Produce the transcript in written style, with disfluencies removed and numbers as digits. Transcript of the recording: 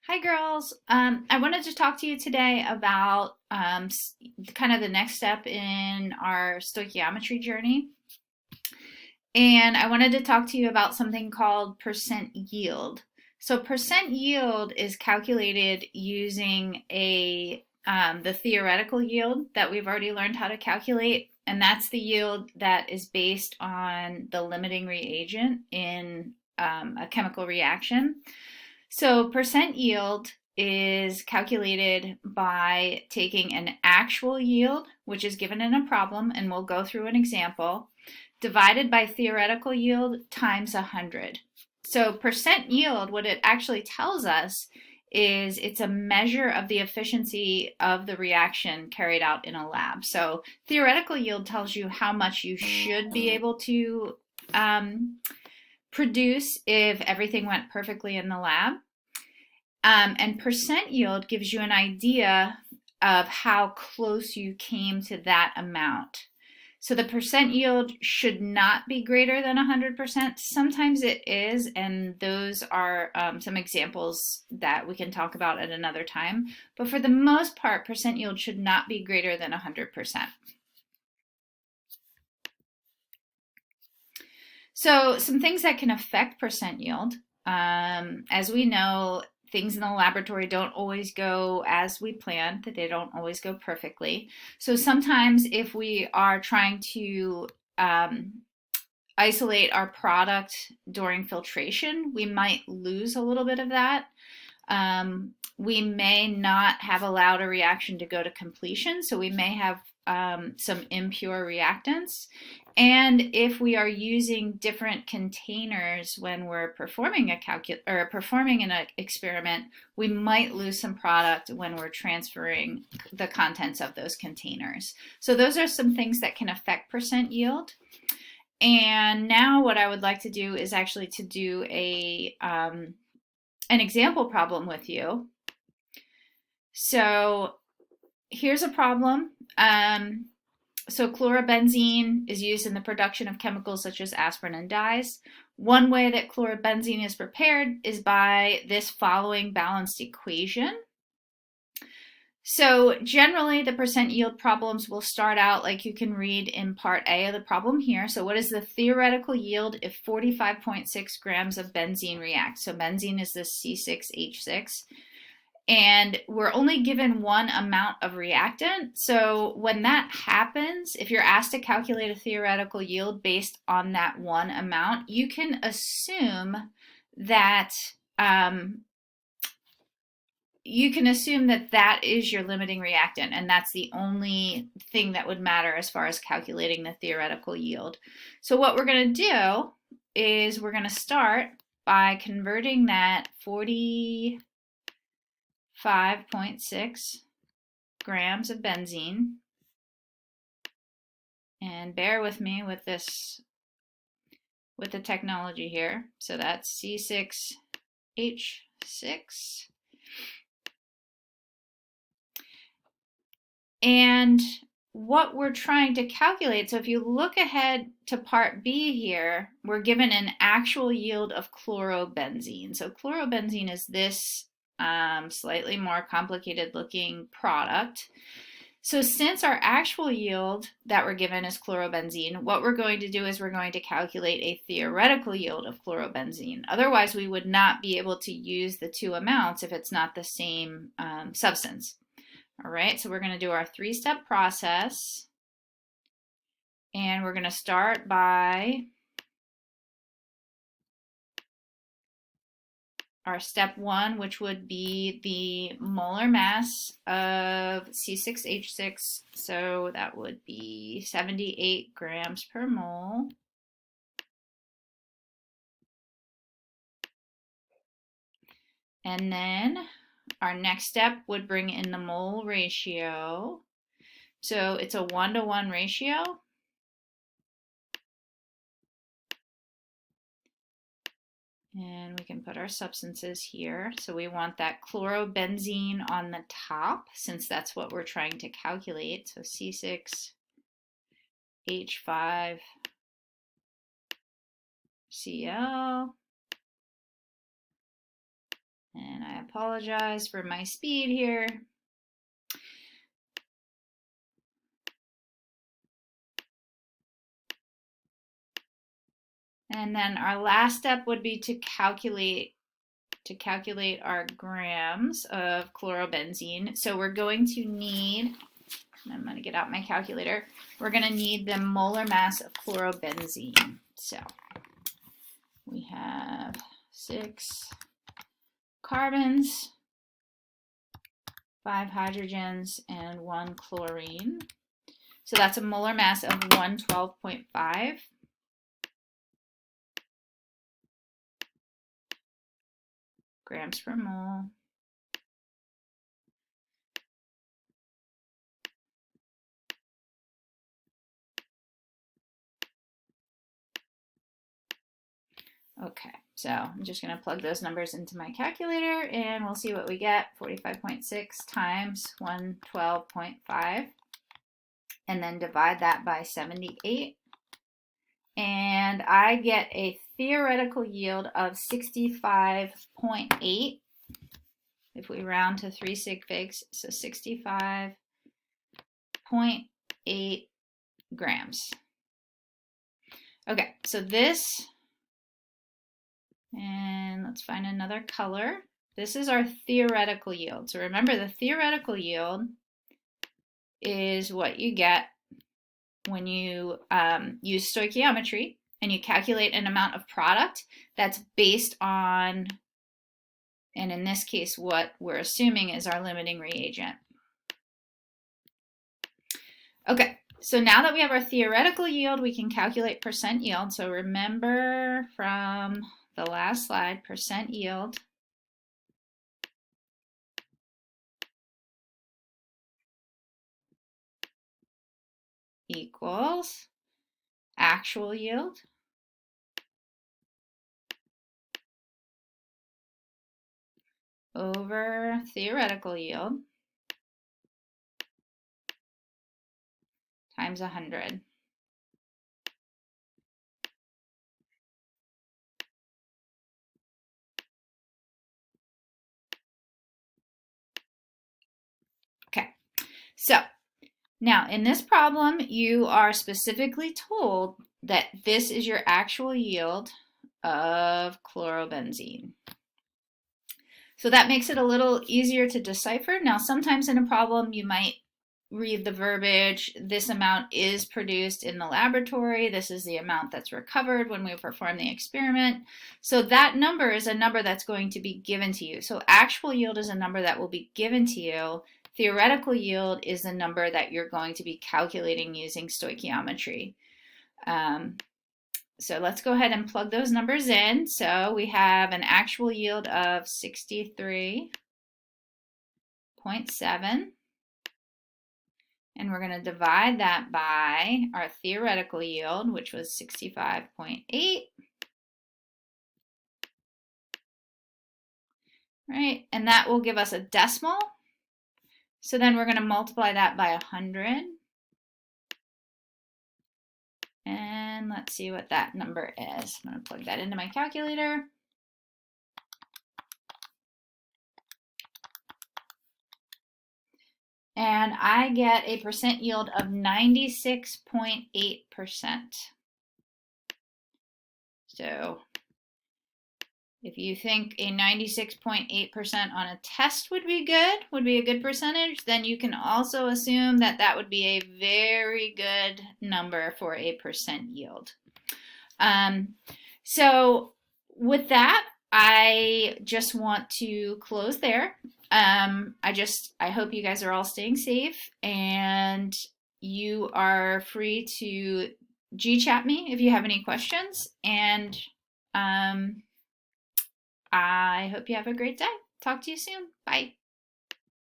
Hi, girls. I wanted to talk to you today about kind of the next step in our stoichiometry journey. And I wanted to talk to you about something called percent yield. So percent yield is calculated using the theoretical yield that we've already learned how to calculate, and that's the yield that is based on the limiting reagent in a chemical reaction. So percent yield is calculated by taking an actual yield, which is given in a problem, and we'll go through an example, divided by theoretical yield times 100. So percent yield, what it actually tells us is it's a measure of the efficiency of the reaction carried out in a lab. So theoretical yield tells you how much you should be able to produce if everything went perfectly in the lab. And percent yield gives you an idea of how close you came to that amount. So the percent yield should not be greater than 100%. Sometimes it is, and those are some examples that we can talk about at another time. But for the most part, percent yield should not be greater than 100%. So some things that can affect percent yield, as we know, things in the laboratory don't always go as we planned, that they don't always go perfectly. So sometimes if we are trying to isolate our product during filtration, we might lose a little bit of that. We may not have allowed a reaction to go to completion, so we may have some impure reactants. And if we are using different containers when we're performing an experiment, we might lose some product when we're transferring the contents of those containers. So those are some things that can affect percent yield. And now what I would like to do is actually to do an example problem with you. So here's a problem. So chlorobenzene is used in the production of chemicals such as aspirin and dyes. One way that chlorobenzene is prepared is by this following balanced equation. So generally the percent yield problems will start out like you can read in part A of the problem here. So what is the theoretical yield if 45.6 grams of benzene react? So benzene is this C6H6. And we're only given one amount of reactant. So when that happens, if you're asked to calculate a theoretical yield based on that one amount, you can assume that that is your limiting reactant, and that's the only thing that would matter as far as calculating the theoretical yield. So what we're going to do is we're going to start by converting that 45.6 grams of benzene, and bear with me with this, with the technology here. So that's C6H6. And what we're trying to calculate, so if you look ahead to part B here, we're given an actual yield of chlorobenzene. So chlorobenzene is this slightly more complicated looking product. So since our actual yield that we're given is chlorobenzene, what we're going to do is we're going to calculate a theoretical yield of chlorobenzene. Otherwise, we would not be able to use the two amounts if it's not the same substance. All right, so we're going to do our three-step process, and we're going to start by our step one, which would be the molar mass of C6H6. So that would be 78 grams per mole. And then our next step would bring in the mole ratio. So it's a 1-to-1 ratio. And we can put our substances here. So we want that chlorobenzene on the top, since that's what we're trying to calculate. So C6H5Cl. And I apologize for my speed here. And then our last step would be to calculate our grams of chlorobenzene. So we're going to need, I'm going to get out my calculator, we're going to need the molar mass of chlorobenzene. So we have 6 carbons, 5 hydrogens, and 1 chlorine. So that's a molar mass of 112.5. grams per mole. Okay, so I'm just going to plug those numbers into my calculator and we'll see what we get. 45.6 times 112.5, and then divide that by 78. And I get a theoretical yield of 65.8 if we round to 3 sig figs, so 65.8 grams. Okay, so this, and let's find another color. This is our theoretical yield. So remember, the theoretical yield is what you get when you use stoichiometry and you calculate an amount of product that's based on, and in this case, what we're assuming is our limiting reagent. Okay, so now that we have our theoretical yield, we can calculate percent yield. So remember from the last slide, percent yield equals actual yield over theoretical yield times 100. Okay, so now in this problem, you are specifically told that this is your actual yield of chlorobenzene. So that makes it a little easier to decipher. Now, sometimes in a problem, you might read the verbiage, this amount is produced in the laboratory, this is the amount that's recovered when we perform the experiment. So that number is a number that's going to be given to you. So actual yield is a number that will be given to you. Theoretical yield is the number that you're going to be calculating using stoichiometry. So let's go ahead and plug those numbers in. So we have an actual yield of 63.7. And we're going to divide that by our theoretical yield, which was 65.8. Right, and that will give us a decimal. So then we're going to multiply that by 100. And let's see what that number is. I'm going to plug that into my calculator. And I get a percent yield of 96.8%. So if you think a 96.8% on a test would be a good percentage, then you can also assume that that would be a very good number for a percent yield. So with that, I just want to close there. I hope you guys are all staying safe, and you are free to G-chat me if you have any questions, and I hope you have a great day. Talk to you soon. Bye.